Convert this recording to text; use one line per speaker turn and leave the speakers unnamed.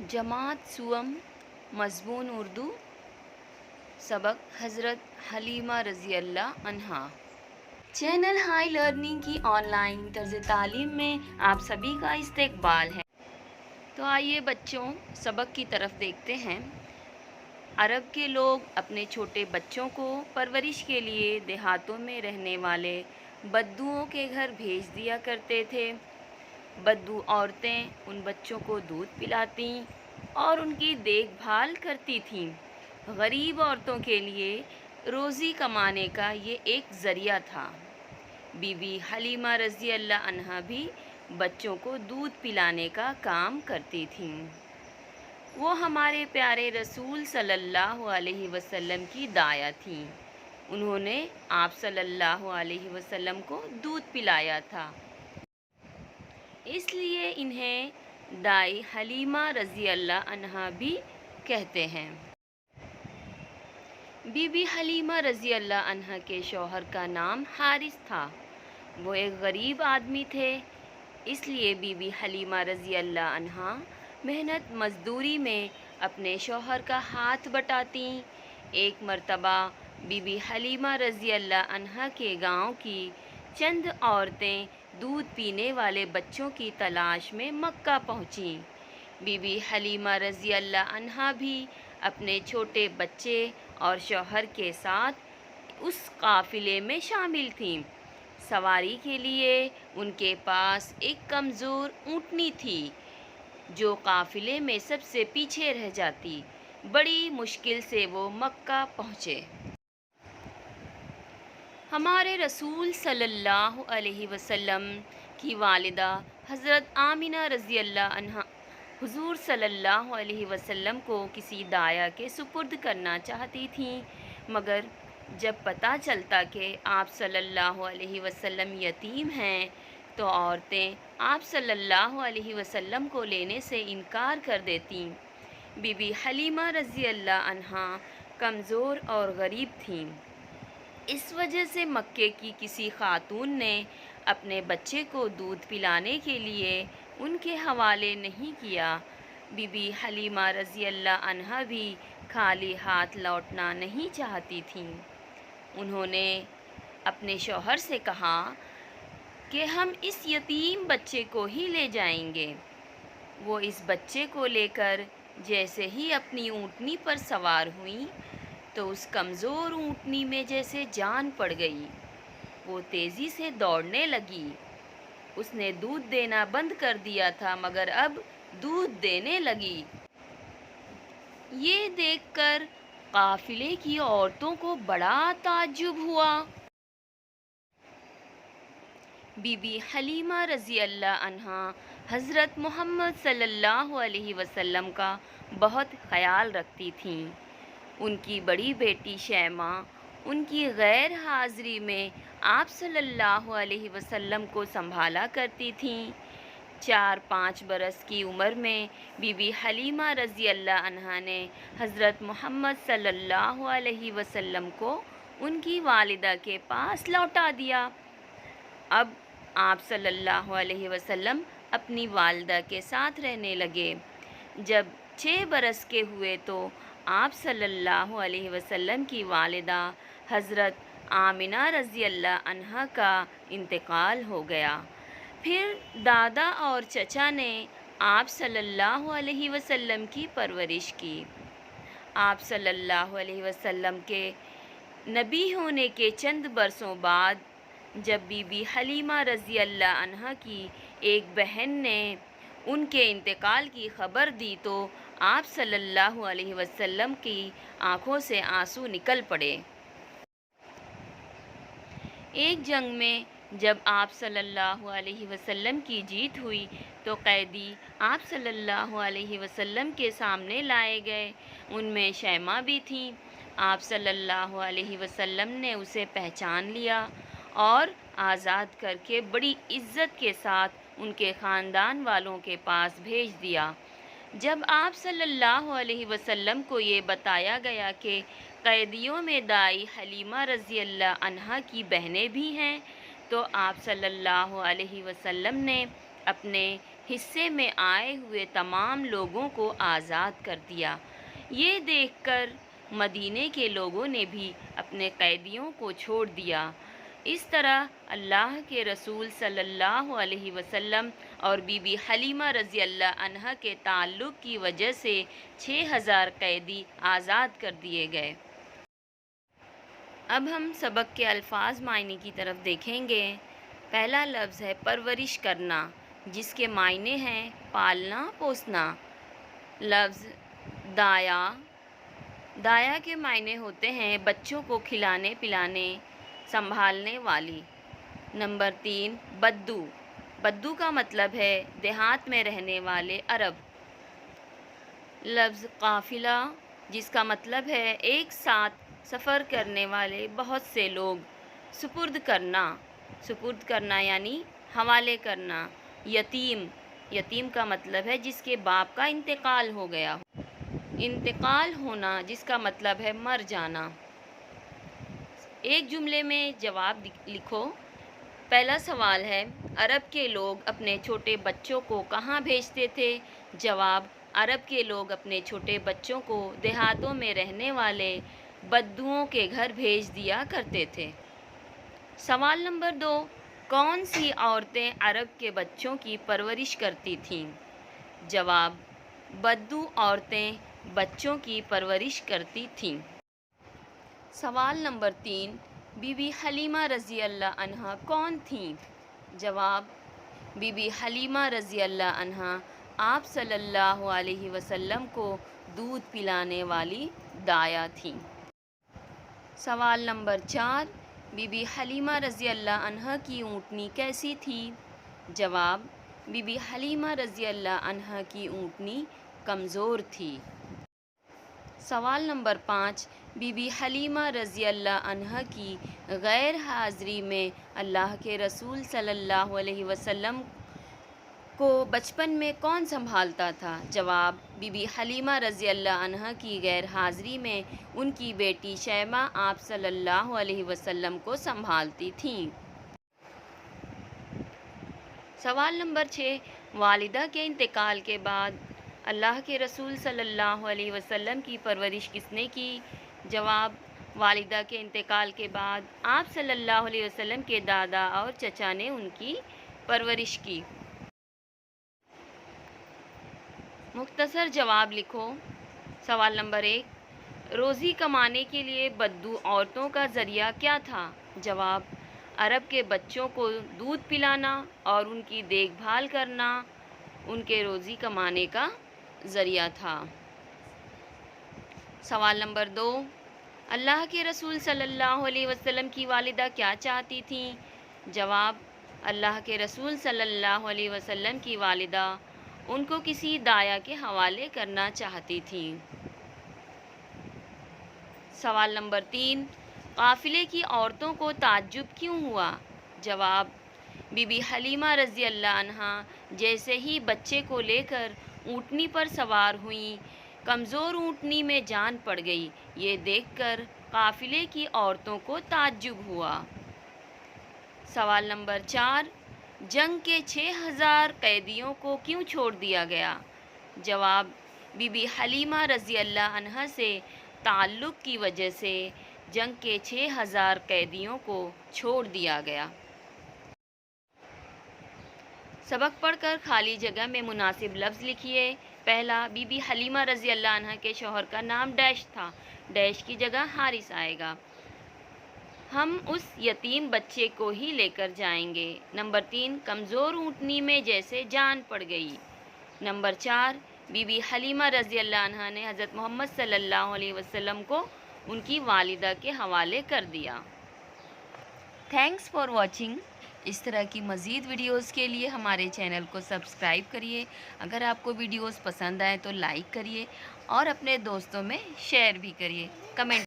जमात सुअम मज़मून उर्दू सबक हज़रत हलीमा रज़ी अल्लाह अन्हा। चैनल हाई लर्निंग की ऑनलाइन तर्ज़ तालीम में आप सभी का इस्तकबाल है। तो आइए बच्चों, सबक की तरफ देखते हैं। अरब के लोग अपने छोटे बच्चों को परवरिश के लिए देहातों में रहने वाले बद्दुओं के घर भेज दिया करते थे। बद्दू औरतें उन बच्चों को दूध पिलाती और उनकी देखभाल करती थीं। गरीब औरतों के लिए रोज़ी कमाने का ये एक ज़रिया था। बीबी हलीमा रज़ी अल्लाह अन्हा भी बच्चों को दूध पिलाने का काम करती थीं। वो हमारे प्यारे रसूल सल्लल्लाहु अलैहि वसल्लम की दाया थीं। उन्होंने आप सल्लल्लाहु अलैहि वसल्लम को दूध पिलाया था, इसलिए इन्हें दाई हलीमा रज़ी अल्लाह अन्हा भी कहते हैं। बीबी हलीमा रज़ी अल्लाह अन्हा के शौहर का नाम हारिस था। वो एक गरीब आदमी थे, इसलिए बीबी हलीमा रज़ी अल्लाह अन्हा मेहनत मज़दूरी में अपने शौहर का हाथ बटाती। एक मर्तबा बीबी हलीमा रज़ी अल्लाह अन्हा के गांव की चंद औरतें दूध पीने वाले बच्चों की तलाश में मक्का पहुंचीं। बीबी हलीमा रज़ी अल्लाह अन्हा भी अपने छोटे बच्चे और शौहर के साथ उस काफ़िले में शामिल थीं। सवारी के लिए उनके पास एक कमज़ोर ऊँटनी थी, जो काफ़िले में सबसे पीछे रह जाती। बड़ी मुश्किल से वो मक्का पहुँचे। हमारे रसूल सल्लल्लाहु अलैहि वसल्लम की वालिदा हज़रत आमिना रज़ी अल्लाह अन्हा हुज़ूर सल्लल्लाहु अलैहि वसल्लम को किसी दाया के सुपुर्द करना चाहती थीं, मगर जब पता चलता कि आप सल्लल्लाहु अलैहि वसल्लम यतीम हैं तो औरतें आप सल्लल्लाहु अलैहि वसल्लम को लेने से इनकार कर देतीं। बीबी हलीमा रज़ी अल्लाह अन्हा कमज़ोर और गरीब थीं। इस वजह से मक्के की किसी खातून ने अपने बच्चे को दूध पिलाने के लिए उनके हवाले नहीं किया। बीबी हलीमा रज़ी अल्लाह अन्हा भी खाली हाथ लौटना नहीं चाहती थीं। उन्होंने अपने शौहर से कहा कि हम इस यतीम बच्चे को ही ले जाएंगे। वो इस बच्चे को लेकर जैसे ही अपनी ऊँटनी पर सवार हुई तो उस कमज़ोर ऊँटनी में जैसे जान पड़ गई। वो तेज़ी से दौड़ने लगी। उसने दूध देना बंद कर दिया था, मगर अब दूध देने लगी। ये देखकर काफ़िले की औरतों को बड़ा ताज्जुब हुआ। बीबी हलीमा रज़ी अल्लाह अन्हा हज़रत मोहम्मद सल्लल्लाहु अलैहि वसल्लम का बहुत ख़याल रखती थीं। उनकी बड़ी बेटी शैमा उनकी गैर हाज़िरी में आप सल्लल्लाहु अलैहि वसल्लम को संभाला करती थीं। 4-5 बरस की उम्र में बीबी हलीमा रज़ी अल्लाह अन्हा ने हज़रत मोहम्मद सल्लल्लाहु अलैहि वसल्लम को उनकी वालिदा के पास लौटा दिया। अब आप सल्लल्लाहु अलैहि वसल्लम अपनी वालिदा के साथ रहने लगे। जब 6 बरस के हुए तो आप सल्लल्लाहु अलैहि वसल्लम की वालिदा हज़रत आमिना रज़ी अल्लाह अन्हा का इंतकाल हो गया। फिर दादा और चचा ने आप सल्लल्लाहु अलैहि वसल्लम की परवरिश की। आप सल्लल्लाहु अलैहि वसल्लम के नबी होने के चंद बरसों बाद जब बीबी हलीमा रज़ी अल्लाह अन्हा की एक बहन ने उनके इंतकाल की खबर दी तो आप सल्लल्लाहु अलैहि वसल्लम की आंखों से आंसू निकल पड़े। एक जंग में जब आप सल्लल्लाहु अलैहि वसल्लम की जीत हुई तो कैदी आप सल्लल्लाहु अलैहि वसल्लम के सामने लाए गए। उनमें शैमा भी थीं। आप सल्लल्लाहु अलैहि वसल्लम ने उसे पहचान लिया और आज़ाद करके बड़ी इज़्ज़त के साथ उनके ख़ानदान वालों के पास भेज दिया। जब आप सल्लल्लाहु अलैहि वसल्लम को ये बताया गया कि कैदियों में दाई हलीमा रज़ी अल्लाह अन्हा की बहनें भी हैं, तो आप सल्लल्लाहु अलैहि वसल्लम ने अपने حصے میں آئے ہوئے تمام لوگوں کو آزاد کر دیا۔ یہ دیکھ کر مدینے کے لوگوں نے بھی اپنے قیدیوں کو چھوڑ دیا۔ اس طرح اللہ کے رسول صلی اللہ علیہ وسلم اور بی بی حلیمہ رضی اللہ عنہا کے تعلق کی وجہ سے 6000 قیدی آزاد کر دیے گئے۔ اب ہم سبق کے الفاظ معنی کی طرف دیکھیں گے۔ پہلا لفظ ہے پرورش کرنا، جس کے معنی ہیں پالنا پوسنا۔ لفظ دایا، دایا کے معنی ہوتے ہیں بچوں کو کھلانے پلانے سنبھالنے والی۔ نمبر 3 بدو، بدو کا مطلب ہے دیہات میں رہنے والے عرب۔ لفظ قافلہ، جس کا مطلب ہے ایک ساتھ سفر کرنے والے بہت سے لوگ۔ سپرد کرنا، سپرد کرنا یعنی حوالے کرنا۔ یتیم، یتیم کا مطلب ہے جس کے باپ کا انتقال ہو گیا ہو۔ انتقال ہونا، جس کا مطلب ہے مر جانا۔ ایک جملے میں جواب لکھو۔ پہلا سوال ہے عرب کے لوگ اپنے چھوٹے بچوں کو کہاں بھیجتے تھے؟ جواب، عرب کے لوگ اپنے چھوٹے بچوں کو دیہاتوں میں رہنے والے بدوؤں کے گھر بھیج دیا کرتے تھے۔ سوال نمبر 2، کون سی عورتیں عرب کے بچوں کی پرورش کرتی تھیں؟ جواب، بدو عورتیں بچوں کی پرورش کرتی تھیں۔ سوال نمبر 3، بی بی حلیمہ رضی اللہ عنہا کون تھیں؟ جواب، بی بی حلیمہ رضی اللہ عنہا آپ صلی اللہ علیہ وسلم کو دودھ پلانے والی دایا تھیں۔ سوال نمبر 4، بی بی حلیمہ رضی اللہ عنہا کی اونٹنی کیسی تھی؟ جواب، بی بی حلیمہ رضی اللہ عنہا کی اونٹنی کمزور تھی۔ سوال نمبر 5، بی بی حلیمہ رضی اللہ عنہا کی غیر حاضری میں اللہ کے رسول صلی اللہ علیہ وسلم کو بچپن میں کون سنبھالتا تھا؟ جواب، بی بی حلیمہ رضی اللہ عنہا کی غیر حاضری میں ان کی بیٹی شیمہ آپ صلی اللہ علیہ وسلم کو سنبھالتی تھیں۔ سوال نمبر 6، والدہ کے انتقال کے بعد اللہ کے رسول صلی اللہ علیہ وسلم کی پرورش کس نے کی؟ جواب، والدہ کے انتقال کے بعد آپ صلی اللہ علیہ وسلم کے دادا اور چچا نے ان کی پرورش کی۔ مختصر جواب لکھو۔ سوال نمبر 1، روزی کمانے کے لیے بدو عورتوں کا ذریعہ کیا تھا؟ جواب، عرب کے بچوں کو دودھ پلانا اور ان کی دیکھ بھال کرنا ان کے روزی کمانے کا ذریعہ تھا۔ سوال نمبر 2، اللہ کے رسول صلی اللہ علیہ وسلم کی والدہ کیا چاہتی تھیں؟ جواب، اللہ کے رسول صلی اللہ علیہ وسلم کی والدہ ان کو کسی دایا کے حوالے کرنا چاہتی تھیں۔ سوال نمبر 3، قافلے کی عورتوں کو تعجب کیوں ہوا؟ جواب، بی بی حلیمہ رضی اللہ عنہا جیسے ہی بچے کو لے کر اونٹنی پر سوار ہوئیں، کمزور اونٹنی میں جان پڑ گئی۔ یہ دیکھ کر قافلے کی عورتوں کو تعجب ہوا۔ سوال نمبر 4، جنگ کے 6000 قیدیوں کو کیوں چھوڑ دیا گیا؟ جواب، بی بی حلیمہ رضی اللہ عنہا سے تعلق کی وجہ سے جنگ کے 6000 قیدیوں کو چھوڑ دیا گیا۔ سبق پڑھ کر خالی جگہ میں مناسب لفظ لکھیے۔ پہلا، بی بی حلیمہ رضی اللہ عنہا کے شوہر کا نام ڈیش تھا، ڈیش کی جگہ حارث آئے گا۔ ہم اس یتیم بچے کو ہی لے کر جائیں گے۔ نمبر 3، کمزور اونٹنی میں جیسے جان پڑ گئی۔ نمبر 4، بی بی حلیمہ رضی اللہ عنہا نے حضرت محمد صلی اللہ علیہ وسلم کو ان کی والدہ کے حوالے کر دیا۔ Thanks for watching. اس طرح کی مزید ویڈیوز کے لیے ہمارے چینل کو سبسکرائب کریے۔ اگر آپ کو ویڈیوز پسند آئے تو لائک کریے اور اپنے دوستوں میں شیئر بھی کریے۔ کمنٹ